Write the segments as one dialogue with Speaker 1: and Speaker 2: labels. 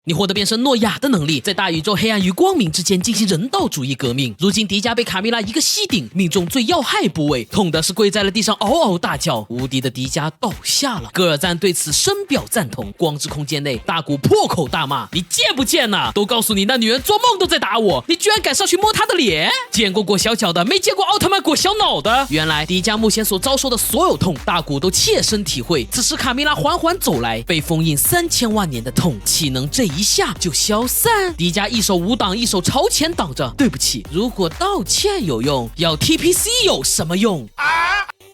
Speaker 1: 你获得变身诺亚的能力，在大宇宙黑暗与光明之间进行人道主义革命。如今迪迦被卡米拉一个吸顶，命中最要害部位，痛的是跪在了地上嗷嗷大叫。无敌的迪迦倒下了，戈尔赞对此深表赞同。光之空间内，大古破口大骂：“你贱不贱呐？都告诉你那女人做梦都在打我，你居然敢上去摸她的脸！见过裹小脚的，没见过奥特曼裹小脑的。”原来迪迦目前所遭受的所有痛，大古都切身体会。此时卡米拉缓缓走来，被封印3000万年的痛，岂能这一下就消散？迪迦一手无挡，一手朝前挡着。对不起，如果道歉有用，要 TPC 有什么用？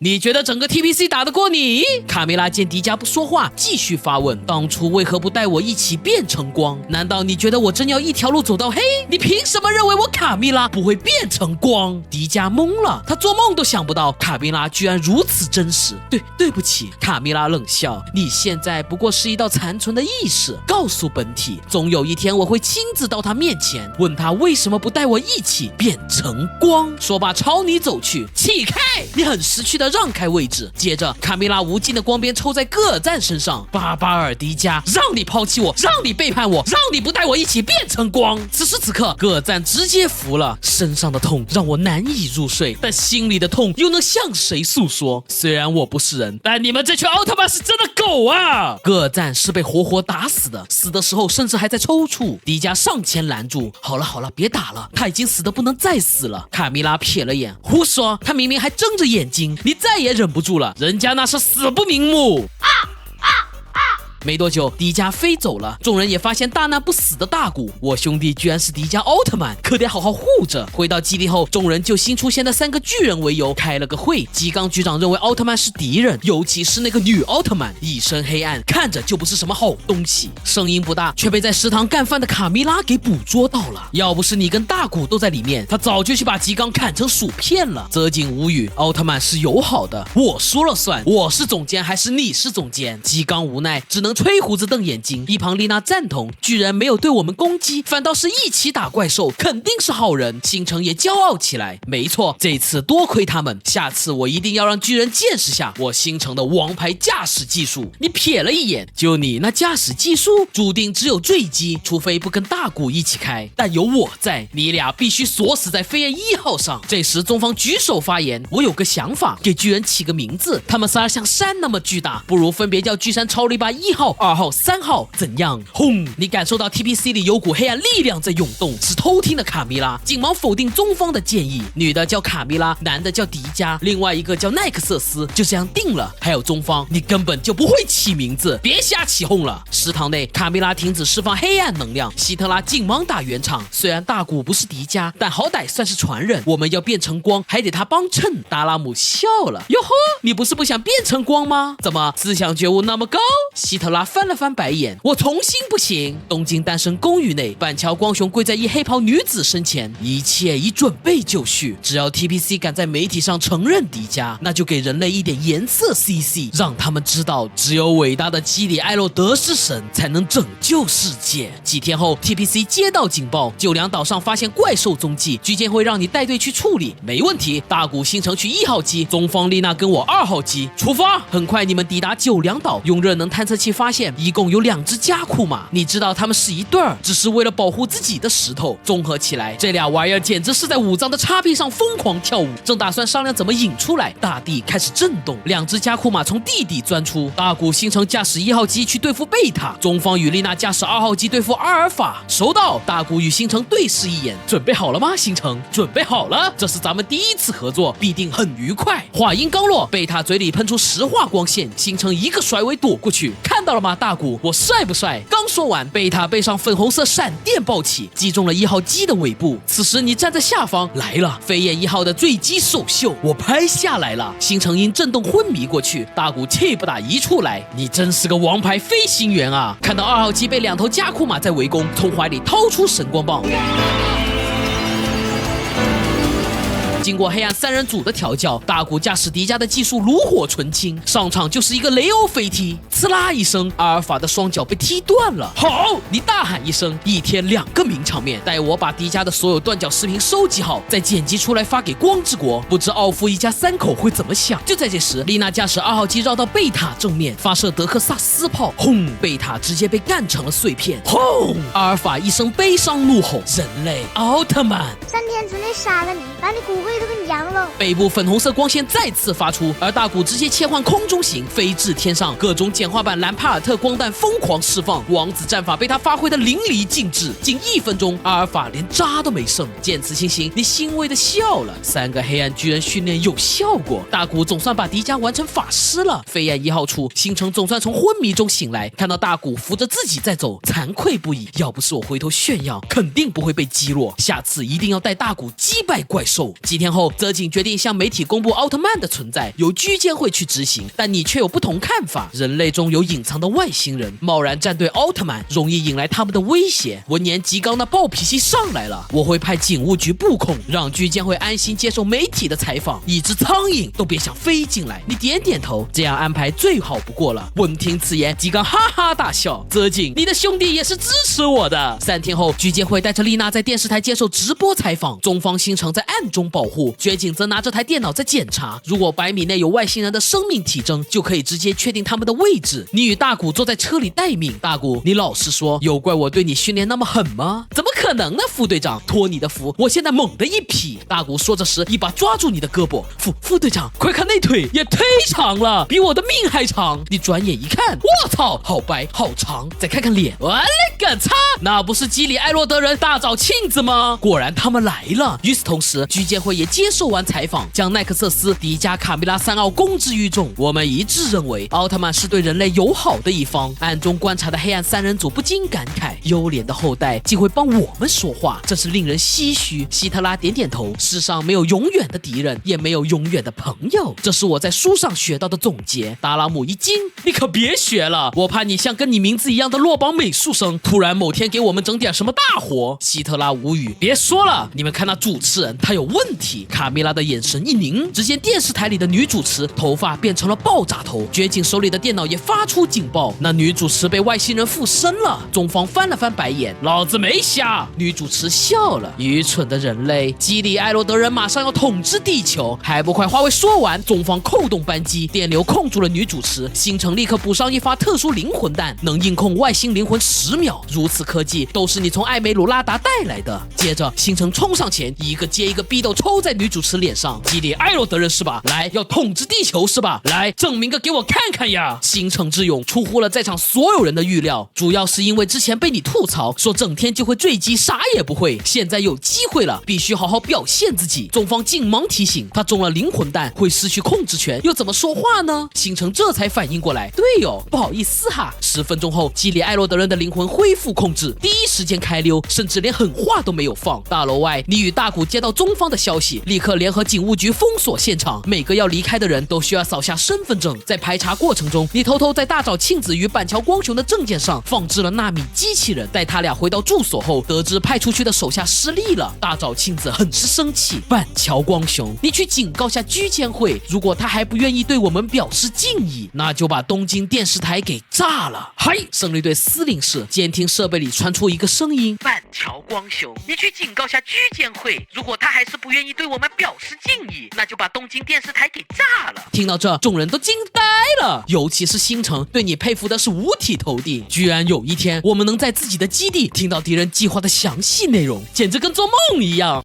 Speaker 1: 你觉得整个 TPC 打得过你？卡米拉见迪迦不说话，继续发问：当初为何不带我一起变成光？难道你觉得我真要一条路走到黑？你凭什么认为我卡米拉不会变成光？迪迦懵了，他做梦都想不到卡米拉居然如此真实。对不起，卡米拉冷笑，你现在不过是一道残存的意识。告诉本体，总有一天我会亲自到他面前，问他为什么不带我一起变成光。说罢朝你走去，起开！你很识趣的让开位置。接着卡米拉无尽的光鞭抽在戈尔赞身上，巴巴尔迪迦，让你抛弃我，让你背叛我，让你不带我一起变成光。此时此刻戈尔赞直接服了，身上的痛让我难以入睡，但心里的痛又能向谁诉说？虽然我不是人，但你们这群奥特曼是真的狗啊！戈尔赞是被活活打死的，死的时候甚至还在抽搐。迪迦上前拦住，好了，别打了，他已经死得不能再死了。卡米拉瞥了眼，胡说，他明明还睁着眼睛，你再也忍不住了，人家那是死不瞑目。没多久，迪迦飞走了，众人也发现大难不死的大古，我兄弟居然是迪迦奥特曼，可得好好护着。回到基地后，众人就新出现的3个巨人为由开了个会。吉冈局长认为奥特曼是敌人，尤其是那个女奥特曼，一身黑暗，看着就不是什么好东西。声音不大，却被在食堂干饭的卡米拉给捕捉到了。要不是你跟大古都在里面，他早就去把吉冈砍成薯片了。泽井无语，奥特曼是友好的，我说了算，我是总监还是你是总监？吉冈无奈，只能吹胡子瞪眼睛。一旁丽娜赞同，居然没有对我们攻击，反倒是一起打怪兽，肯定是好人。星辰也骄傲起来，没错，这次多亏他们，下次我一定要让巨人见识下我星辰的王牌驾驶技术。你瞥了一眼，就你那驾驶技术，注定只有坠机，除非不跟大古一起开。但有我在，你俩必须锁死在飞燕1号上。这时中方举手发言，我有个想法，给巨人起个名字，他们仨像山那么巨大，不如分别叫巨山超力霸1号、2号、3号，怎样？轰！你感受到 TPC 里有股黑暗力量在涌动，是偷听的卡米拉紧忙否定中方的建议。女的叫卡米拉，男的叫迪迦，另外一个叫奈克瑟斯，就这样定了。还有中方，你根本就不会起名字，别瞎起哄了。食堂内，卡米拉停止释放黑暗能量，希特拉紧忙打圆场。虽然大古不是迪迦，但好歹算是传人，我们要变成光，还得他帮衬。达拉姆笑了，哟呵，你不是不想变成光吗？怎么思想觉悟那么高？希特拉翻了翻白眼，我重新不行。东京诞生公寓内，板桥光雄跪在一黑袍女子身前，一切已准备就绪，只要 TPC 敢在媒体上承认迪迦，那就给人类一点颜色 CC， 让他们知道只有伟大的基里艾洛德是神，才能拯救世界。几天后 TPC 接到警报，九良岛上发现怪兽踪迹，居监会让你带队去处理。没问题，大谷星城去1号机，中方丽娜跟我2号机出发。很快你们抵达九良岛，用热能探测器发现一共有2只加库玛，你知道他们是一对儿，只是为了保护自己的石头。综合起来，这俩玩意儿简直是在武藏的叉臂上疯狂跳舞。正打算商量怎么引出来，大地开始震动，2只加库玛从地底钻出。大谷星城驾驶1号机去对付贝塔，中方与丽娜驾驶2号机对付阿尔法。收到。大谷与星城对视一眼，准备好了吗？星城，准备好了，这是咱们第1次合作，必定很愉快。话音刚落，贝塔嘴里喷出石化光线，星城一个甩尾躲过去。看到了吗，大谷，我帅不帅？刚说完，贝塔背上粉红色闪电暴起，击中了1号机的尾部。此时你站在下方，来了，飞燕1号的坠机首秀，我拍下来了。星城因震动昏迷过去，大谷气不打一处来，你真是个王牌飞行员啊！看到2号机被2头加库玛在围攻，从怀里掏出神光棒。经过黑暗三人组的调教，大古驾驶迪迦的技术炉火纯青，上场就是一个雷欧飞踢，呲啦一声，阿尔法的双脚被踢断了。好，你大喊一声，一天2个名场面，待我把迪迦的所有断脚视频收集好，再剪辑出来发给光之国，不知奥夫一家3口会怎么想。就在这时，丽娜驾驶2号机绕到贝塔正面，发射德克萨斯炮，轰！贝塔直接被干成了碎片，轰！阿尔法一声悲伤怒吼：“人类奥特曼
Speaker 2: ！3天之内杀了你，把你骨灰都给你扬了！”
Speaker 1: 背部粉红色光线再次发出，而大古直接切换空中型，飞至天上，各种简化版兰帕尔特光弹疯狂释放，王子战法被他发挥的淋漓尽致。仅1分钟，阿尔法连渣都没剩。见此情形，你欣慰的笑了。3个黑暗巨人训练有效果，大古总算把迪迦完成法师了。飞燕1号处，星辰总算从昏迷中醒来，看到大古扶着自己在走，惭愧不已。要不是我回头炫耀，肯定不会被击落。下次一定要带大古击败怪兽。几天后，泽井决定向媒体公布奥特曼的存在，由居监会去执行，但你却有不同看法。人类中有隐藏的外星人，贸然站队奥特曼，容易引来他们的威胁。文言吉刚的暴脾气上来了，我会派警务局布控，让居监会安心接受媒体的采访，一只苍蝇都别想飞进来。你点点头，这样安排最好不过了。闻听此言，吉刚哈哈大笑。泽井，你的兄弟也是支持我的。3天后，居监会带着丽娜在电视台接受直播采访，中方星城在暗中保护，绝景则拿着台电脑在检查，如果100米内有外星人的生命体征，就可以直接确定他们的位置。你与大古坐在车里待命。大古，你老实说，有怪我对你训练那么狠吗？怎么可能呢，副队长，托你的福，我现在猛地一劈。大古说着时，一把抓住你的胳膊。副队长，快看那腿也忒长了，比我的命还长。你转眼一看，我操，好白好长。再看看脸，我勒个擦，那不是基里艾洛德人大沼庆子吗？果然他们来了。与此同时，居监会也接受完采访，将奈克瑟斯、迪迦、卡米拉3奥公之于众。我们一致认为，奥特曼是对人类友好的一方。暗中观察的黑暗3人组不禁感慨，优廉的后代竟会帮我们说话，真是令人唏嘘。希特拉点点头，世上没有永远的敌人，也没有永远的朋友，这是我在书上学到的总结。达拉姆一惊，你可别学了，我怕你像跟你名字一样的落榜美术生，突然某天给我们整点什么大活。希特拉无语，别说了，你们看那主持人，他有问题。卡米拉的眼神一凝，只见电视台里的女主持头发变成了爆炸头，绝景手里的电脑也发出警报，那女主持被外星人附身了。中方翻了翻白眼，老子没瞎。女主持笑了，愚蠢的人类，基里艾罗德人马上要统治地球，还不快话未说完，中方扣动扳机，电流控住了女主持，星城立刻补上一发特殊灵魂弹，能硬控外星灵魂10秒。如此科技都是你从艾梅鲁拉达带来的。接着星城冲上前，一个接一个逼斗抽在女主持脸上。基里艾罗德人是吧？来，要统治地球是吧？来，证明个给我看看呀！星城之勇出乎了在场所有人的预料，主要是因为之前被你吐槽说整天就会坠机，啥也不会，现在有机会了，必须好好表现自己。中方紧忙提醒他，中了灵魂弹会失去控制权，又怎么说话呢？星城这才反应过来，对哦，不好意思哈。10分钟后，基里艾罗德人的灵魂恢复控制，第一时间开溜，甚至连狠话都没有放。大楼外，你与大古接到中方的消息，立刻联合警务局封锁现场，每个要离开的人都需要扫下身份证。在排查过程中，你偷偷在大沼庆子与板桥光雄的证件上放置了纳米机器人。待他俩回到住所后，得知派出去的手下失利了，大沼庆子很是生气。板桥光雄，你去警告下居监会，如果他还不愿意对我们表示敬意，那就把东京电视台给炸了。嗨，胜利队司令室监听设备里传出一个声音：板桥光雄，你去警告下居监会，如果他还是不愿意对我们表示敬意，那就把东京电视台给炸了。听到这，众人都惊呆了，尤其是星城，对你佩服的是五体投地。居然有一天，我们能在自己的基地听到敌人计划的详细内容，简直跟做梦一样。